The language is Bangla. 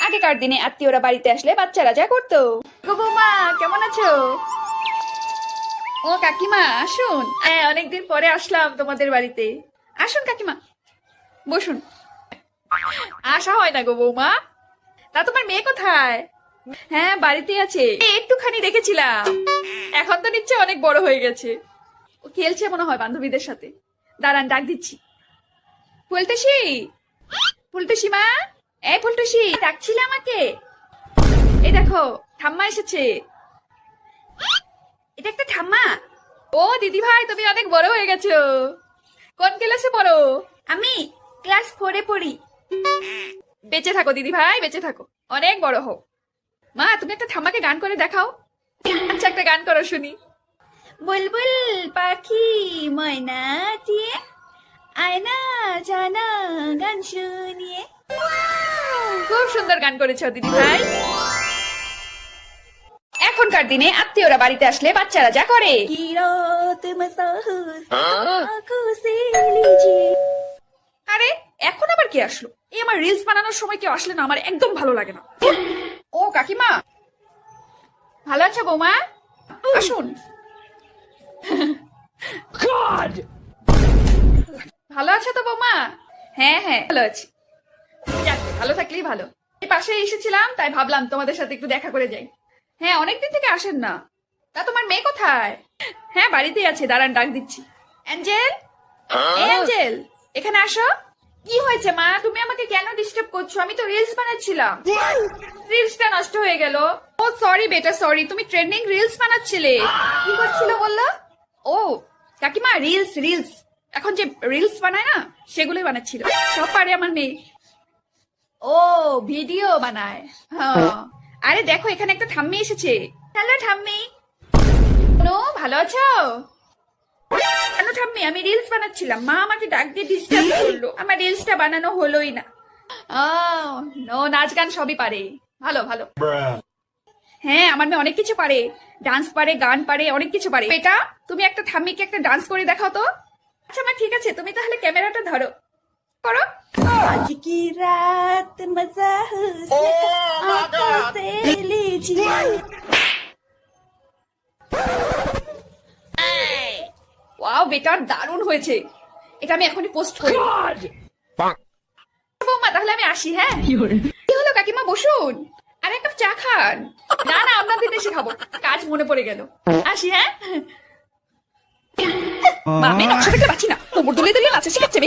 আগেকার দিনে আত্মীয়রা বাড়িতে আসলে বাচ্চারা যা করতো। গো বৌমা, কেমন আছো? ও কাকিমা, আসুন। হ্যাঁ, অনেকদিন পরে আসলাম তোমাদের বাড়িতে। আসুন কাকিমা, বসুন। আসা হয় না গো বৌমা। তা তোমার মেয়ে কোথায়? হ্যাঁ, বাড়িতে আছে। একটুখানি দেখেছিলাম, এখন তো নিশ্চয় অনেক বড় হয়ে গেছে। ও খেলছে মনে হয় বান্ধবীদের সাথে। দাঁড়ান, ডাক দিচ্ছি। ফুলটুসি, ফুলটুসি মা, এই ফুলটুসি, ডাকছিলে আমাকে? এই দেখো, ঠাম্মা এসেছে। এটা একটা ঠাম্মা? ও দিদি ভাই, তুমি অনেক বড় হয়ে গেছো। কোন ক্লাসে পড়ো? আমি ক্লাস 4-এ পড়ি। বেঁচে থাকো দিদি ভাই, বেঁচে থাকো, অনেক বড় হও। মা, তুমি একটা ঠাম্মাকে গান করে দেখাও। আচ্ছা, একটা গান করো শুনি। বুলবুল পাখি ময়না দিয়ে আয়না জানা গান শুনিয়ে। খুব সুন্দর গান করেছো দিদি ভাই। এখনকার দিনে আত্মীয়রা বাড়িতে আসলে বাচ্চারা যা করে। আরে, এখন আবার কি আসলো? এই আমার রিলস বানানোর সময় কেউ আসলে না, আমার একদম ভালো লাগে না। ও কাকিমা, ভালো আছো বৌমা? আসুন। ভালো আছো তো বৌমা? হ্যাঁ হ্যাঁ, ভালো আছি। যাক, ভালো থাকলেই ভালো। এই পাশে এসেছিলাম, তাই ভাবলাম তোমাদের সাথে একটু দেখা করে যাই। হ্যাঁ, অনেকদিন থেকে আসেন না। তা তোমার মেয়ে কোথায়? হ্যাঁ, বাড়িতেই আছে, দাঁড়ান ডাক দিচ্ছি। অ্যাঞ্জেল, এই অ্যাঞ্জেল, এখানে আসো। কি হয়েছে মা? তুমি আমাকে কেন ডিস্টার্ব করছো? আমি তো রিলস বানাচ্ছিলাম। রিলসটা নষ্ট হয়ে গেল। ও সরি বেটা, সরি। তুমি ট্রেন্ডিং রিলস বানাচ্ছিলে। কি করছিল বললো? ও কাকিমা, রিলস রিলস এখন যে রিলস বানায় না, সেগুলোই বানাচ্ছিল। সব পারে আমার মেয়ে। ও ভিডিও বানায়। হ্যাঁ, আরে দেখো, এখানে একটা ঠাম্মি এসেছে। হ্যালো ঠাম্মি। নো, ভালো আছো? কেন ঠাম্মি? আমি রিলস বানাচ্ছিলাম, মা আমাকে ডাক দিয়ে ডিস্টার্ব করলো। আমার রিলসটা বানানো হলোই না। নো, নাচ গান সবই পারে। ভালো ভালো। হ্যাঁ, আমার মেয়ে অনেক কিছু পারে। ডান্স পারে, গান পারে, অনেক কিছু পারে। বেটা, তুমি একটা ঠাম্মিকে একটা ডান্স করে দেখাও তো। আচ্ছা মা, ঠিক আছে, তুমি তাহলে ক্যামেরাটা ধরো, করো। आज की रात मजा आंखों से लीजिए। ওয়াও বেটা, দারুণ হয়েছে। এটা আমি এখনই পোস্ট করি। বৌমা, তাহলে আমি আসি। হ্যাঁ, কি হলো কাকিমা, বসুন। আর এক কাপ চা খান। না না, আপনাদের দেশে খাবো, কাজ মনে পড়ে গেল। আসি। হ্যাঁ, মা, আমি নকশা দেখতে পাচ্ছি না, কোমর দুলিয়ে দুলিয়ে নাচা শিখাচ্ছে।